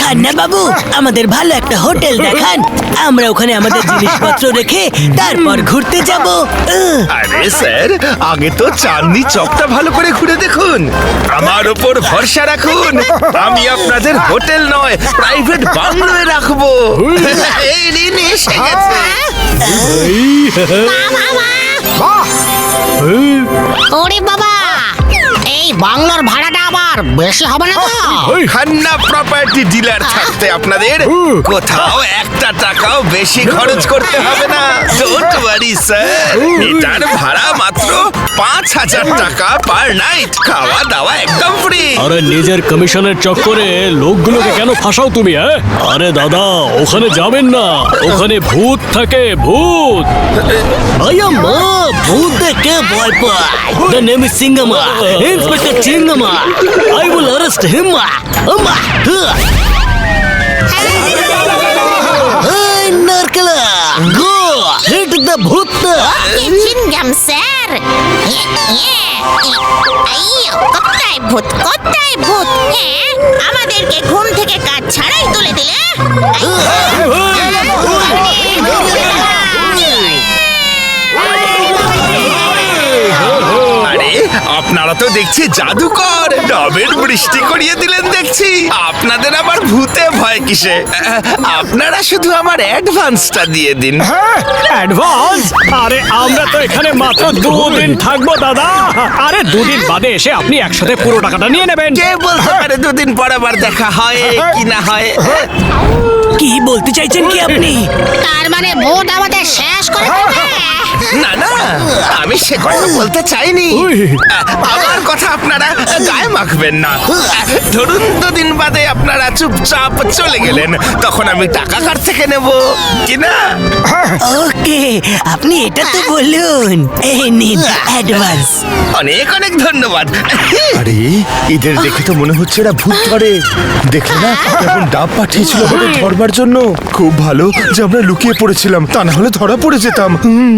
খান্না বাবু, আমাদের ভালো একটা হোটেল দেখান, আমরা ওখানে আমাদের জিনিসপত্র রেখে তারপর ঘুরতে যাব। আরে স্যার, আগে তো চাঁদনি চকটা ভালো করে ঘুরে দেখুন। আমার উপর ভরসা রাখুন, আমি আপনাদের হোটেল নয় প্রাইভেট বাংলোয় রাখবো। এই নিন, এসে গেছে। ওরে বাবা, এই বাংলোর ভাড়াটা আবার বেশি হবে না তো? খান্না প্রপার্টি ডিলার থাকতে আপনাদের কোথাও একটা টাকাও বেশি খরচ করতে হবে না। ডোন্ট ওয়ারি স্যার, এটার ভাড়া মাত্র ৫,০০০ টাকা পার নাইট, খাওয়া দাওয়া একদম ফ্রি। আরে নিজের কমিশনের চক্করে লোকগুলোকে কেন ফাঁসাও তুমি? আরে দাদা, ওখানে যাবেন না, ওখানে ভূত থাকে, ভূত। আয়া মা, ভূত দেখে ভয় পায়। The name is Singama, Inspector Chingama. I will arrest him. Hey, Narkala, go hit the ভূত। চিনগাম স্যার। কোথায় ভূত, কোথায় ভূত? হ্যাঁ, আমাদেরকে ঘুম থেকে কাজ ছাড়াই তুলে দিলে। আরে আপনারা তো দেখছি জাদুকর, ডবের বৃষ্টি করিয়ে দিলেন দেখছি। আপনাদের আবার ভূতে ভয় কিসে? আপনারা শুধু আমার অ্যাডভান্সটা দিয়ে দিন। অ্যাডভান্স? আরে আমরা তো এখানে মাত্র 2 দিন থাকবো দাদা। আরে 2 দিন বাদে এসে আপনি একসাথে পুরো টাকাটা নিয়ে নেবেন। কে বলতে পারে 2 দিন পর আবার দেখা হয় কি না হয়? কি বলতে চাইছেন কি আপনি? তার মানে ভূত আমাদের শেষ করে দেবে? না না, আমি সে কথা বলতে চাইনি। আমার কথা আপনারা গায়ে মাখবেন না। ধরুন 2 দিন বাদে আপনারা চুপচাপ চলে গেলেন, তখন আমি টাকা কার থেকে নেব কিনা? ওকে, আপনি এটা তো বলুন। এই নিন অ্যাডভান্স। অনেক অনেক ধন্যবাদ। আরে এদের দেখে তো মনে হচ্ছে এরা ভূত ধরে। দেখলে না এখন ডাব পাঠিয়েছিল আমাদের ধরবার জন্য। খুব ভালো যে আমরা লুকিয়ে পড়েছিলাম, তা না হলে ধরা পড়ে যেতাম।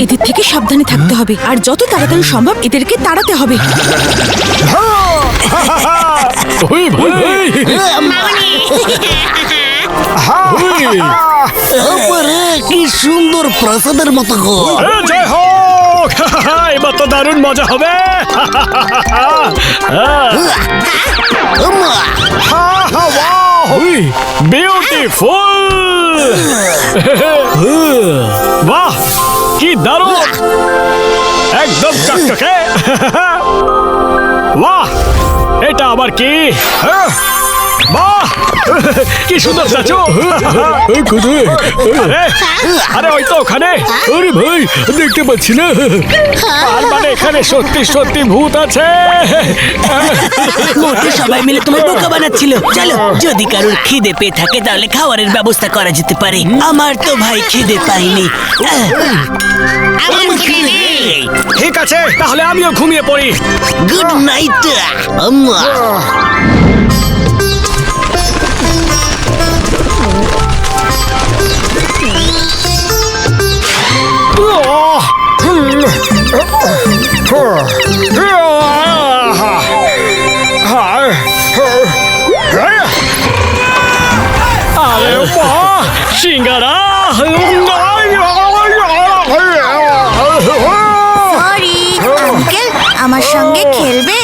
এদের থেকে সাবধানে থাকতে হবে, আর যত তাড়াতাড়ি সম্ভব এদেরকে তাড়াতে হবে। ওই ভাই, ওপরে কি সুন্দর প্রাসাদের মতো ঘর। আরে জয় হোক! এবার তো দারুণ মজা হবে। বিউটিফুল! বাহ, কি দারুণ! একদম চকচকে। বাহ, এটা আবার কি? বাহ, কি সুন্দর স্ট্যাচু! আরে ওই তো ওখানে। আরে ভাই, দেখতে পাচ্ছি না। আর মানে এখানে সত্যি সত্যি ভূত আছে। মোটে সবাই মিলে তোমার বোকা বানাচ্ছিল। চলো, যদি কারোর খিদে পেয়ে থাকে তাহলে খাবারের ব্যবস্থা করা যেতে পারে। আমার তো ভাই খিদে পাইনি। আমার খিদে নেই। ঠিক আছে, তাহলে আমিও ঘুমিয়ে পড়ি। গুড নাইট আম্মা। আরে বাহ, সিঙ্গারা! সরি আঙ্কেল, আমার সঙ্গে খেলবে?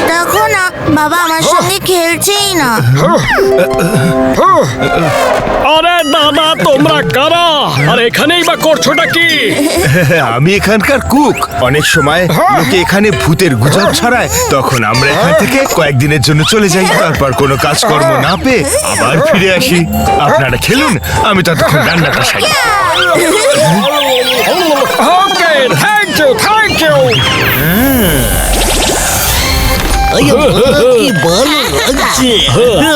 দেখো না, বাবা আমার সঙ্গে খেলছেই না। আরে দাদা, তোমরা কারা? আর এখানেই বা করছোটা কি? আমি এখানকার কুক। অনেক সময় লোকে এখানে ভূতের গুজব ছড়ায়, তখন আমরা এখান থেকে কয়েকদিনের জন্য চলে যাই। তারপর কোনো কাজকর্ম না পেয়ে আবার ফিরে আসি। আপনারা খেলুন, আমি ততক্ষণ রান্নাটা সারি। ওকে, থ্যাংক ইউ, থ্যাংক ইউ। কি ভালো লাগছে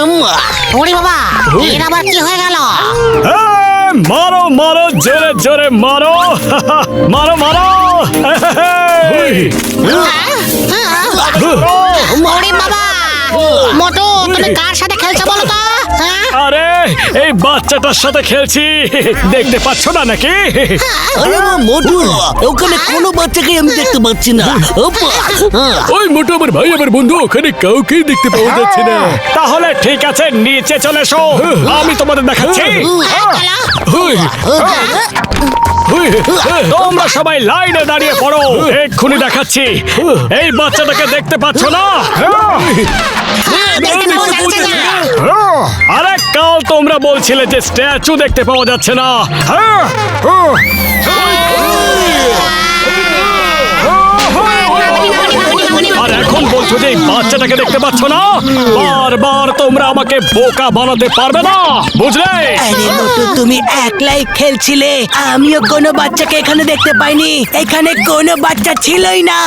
আম্মা। ওরে বাবা, এর আবার কি হয়ে গেল? মারো মারো, জোরে জোরে মারো। মারো মারো। ওরে বাবা, মোটু, তুমি কার সাথে খেলছো বলো তো? আরে এই বাচ্চাটার সাথে খেলছি, দেখতে পাচ্ছ না নাকি? আরে মা মোটু, ওখানে কোনো বাচ্চাকে আমি দেখতে পাচ্ছি না। ওপা, হ্যাঁ। ওই মোটু আমার ভাই, আমার বন্ধু, ওখানে কাউকেই দেখতে পাওয়া যাচ্ছে না। তাহলে ঠিক আছে, নিচে চলে এসো, আমি তোমাদের দেখাচ্ছি। ওই, তোমরা সবাই লাইনে দাঁড়িয়ে পড়ো, এক্ষুনি দেখাচ্ছি। এই বাচ্চাটাকে দেখতে পাচ্ছ না? আরে কাল তোমরা বলছিলে যে স্ট্যাচু দেখতে পাওয়া যাচ্ছে না। আর এখন বলছো যে এই বাচ্চাটাকে দেখতে পাচ্ছ না? বারবার তোমরা আমাকে বোকা বানাতে পারবে না, বুঝলে? আরে মোটু, তুমি একলাই খেলছিলে, আমিও কোনো বাচ্চাকে এখানে দেখতে পাইনি। এখানে কোনো বাচ্চা ছিলই না।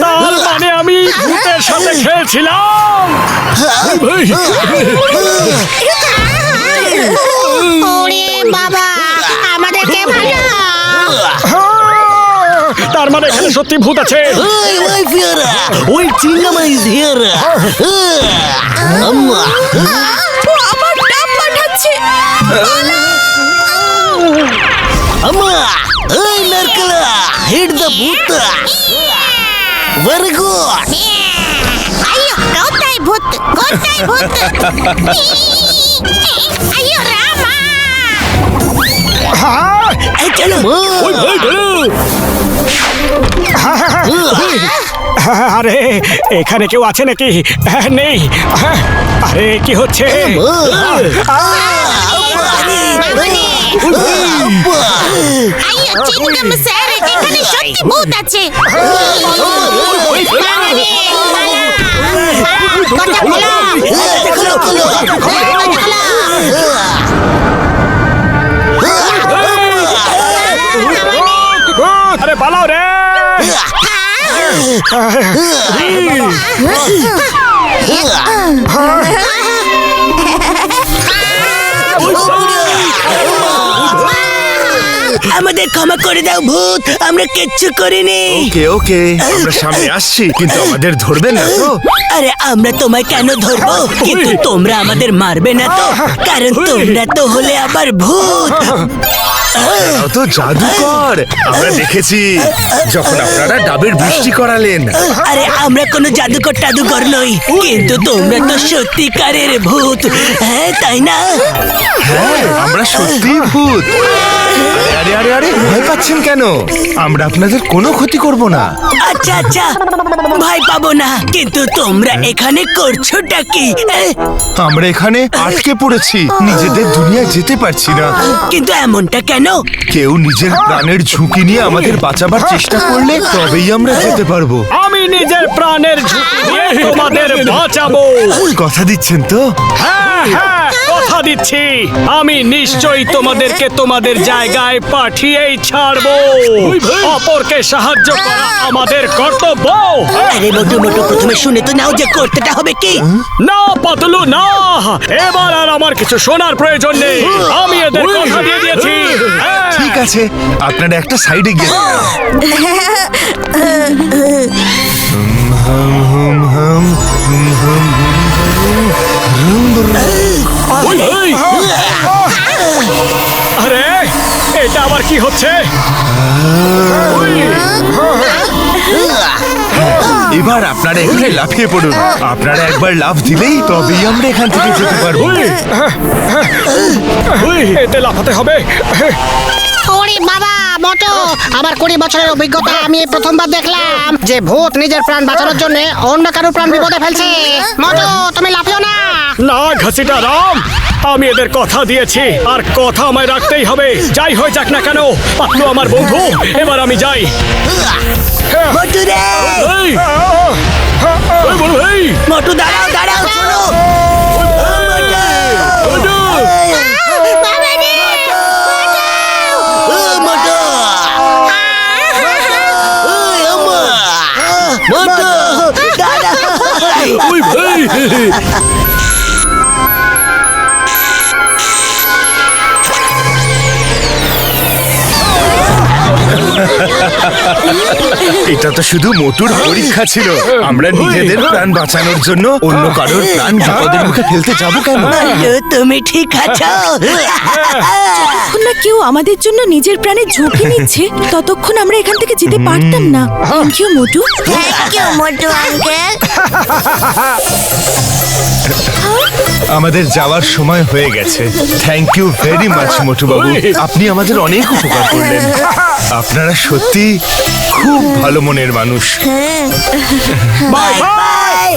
তার মানে আমি ভূতের সাথে খেলছিলাম। ওরে বাবা, আমাদেরকে ভালো। তার মানে এখানে সত্যি ভূত আছে। ওই ফিয়ারা, ওই চিংগামা ইজ হিয়ার। আম্মা, আমার ডাব পাঠাচ্ছে। আম্মা, ওই নারকেলা, হিট দ্য ভূত। Very good. আইয়ো, কোথায় ভূত, কোথায় ভূত? আইয়ো রামা। এই চলো মা। ওই ভাই, দাঁড়াও। আরে এখানে কেউ আছে নাকি? নেই। আরে কি হচ্ছে? আইয়ো চিংগাম স্যার, এখানে সত্যি ভূত আছে। কথা বলো। আরে পালাও রে। আমাদের ক্ষমা করে দাও ভূত, আমরা কিচ্ছু করিনি। ওকে ওকে, আমরা সামনে আসছি, কিন্তু আমাদের ধরবেন না তো? আরে আমরা তোমায় কেন ধরবো? কিন্তু তোমরা আমাদের মারবে না তো? কারণ তোমরা তো হলে আবার ভূত। তারাও তো জাদুকর, আমরা দেখেছি যখন আপনারা ডাবের বৃষ্টি করালেন। আরে আমরা কোনো জাদুকর টাদুকর নই, কিন্তু তোমরা তো সত্যিকারের ভূত, হ্যাঁ তাই না? হ্যাঁ, আমরা সত্যি ভূত। আরে আরে আরে, ভয় পাচ্ছেন কেন? আমরা আপনাদের কোনো ক্ষতি করব না। আচ্ছা আচ্ছা, ভয় পাবো না, কিন্তু তোমরা এখানে করছোটা কি? আমরা এখানে আটকে পড়েছি, নিজেদের দুনিয়ায় যেতে পারছি না। কিন্তু এমনটা কেন? কেউ নিজের প্রাণের ঝুঁকি নিয়ে আমাদের বাঁচাবার চেষ্টা করলে তবেই আমরা যেতে পারবো। আমি নিজের প্রাণের ঝুঁকি নিয়ে তোমাদের বাঁচাবো। কথা দিচ্ছেন তো? হ্যাঁ হ্যাঁ, কথা দিচ্ছি, আমি নিশ্চয়ই তোমাদেরকে তোমাদের জায়গায় পাঠিয়েই ছাড়বো। অপরকে সাহায্য করা আমাদের কর্তব্য। আরে মোটু মোটু, প্রথমে শুনে তো নাও যে করতেটা হবে কি। না পাতলু না, এবার আর আমার কিছু শোনার প্রয়োজন নেই, আমি এদের কথা দিয়ে দিয়েছি। হ্যাঁ। ঠিক আছে, আপনারা একটা সাইডে গিয়ে ওই, ওই। আরে এটা আবার কি হচ্ছে? ওই। এবার আপনারা এখানে লাফিয়ে পড়ুন। আপনারা একবার লাফ দিলেই তবেই আমরা এখান থেকে যেতে পারবো। ওই। ওই, এতে লাফাতে হবে। ওরে বাবা মোটো, আমার 20 বছরের অভিজ্ঞতা, আমি এই প্রথমবার দেখলাম যে ভূত নিজের প্রাণ বাঁচানোর জন্য অন্য কারোর প্রাণ বিপদে ফেলছে। মোটো, তুমি লাফিও না। না ঘাসিটা রাম, আমি এদের কথা দিয়েছি আর কথা আমায় রাখতেই হবে, যাই হয়ে যাক না কেন। পাতলু আমার বন্ধু, এবার আমি যাই। মোটু রে, এই, এই বড় ভাই, মোটু দাঁড়াও দাঁড়াও, শোনো। ওটা। মোটু, মোটু দাঁড়াও। ওই ভাই। এটা তো শুধু মোটুর পরীক্ষা ছিল। আমরা নিজেদের প্রাণ বাঁচানোর জন্য অন্য কারোর প্রাণ বিপদের মুখে ফেলতে যাবো কেন? তুমি ঠিক আছো? যতক্ষণ না কেউ আমাদের জন্য নিজের প্রাণের ঝুঁকি নিচ্ছে ততক্ষণ আমরা এখান থেকে যেতে পারতাম না। Thank you Motu. Thank you Motu uncle. আমাদের যাওয়ার সময় হয়ে গেছে। Thank you very much Motu বাবু, আপনি আমাদের অনেক উপকার করলেন। আপনারা সত্যি খুব ভালো মনের মানুষ। Bye bye.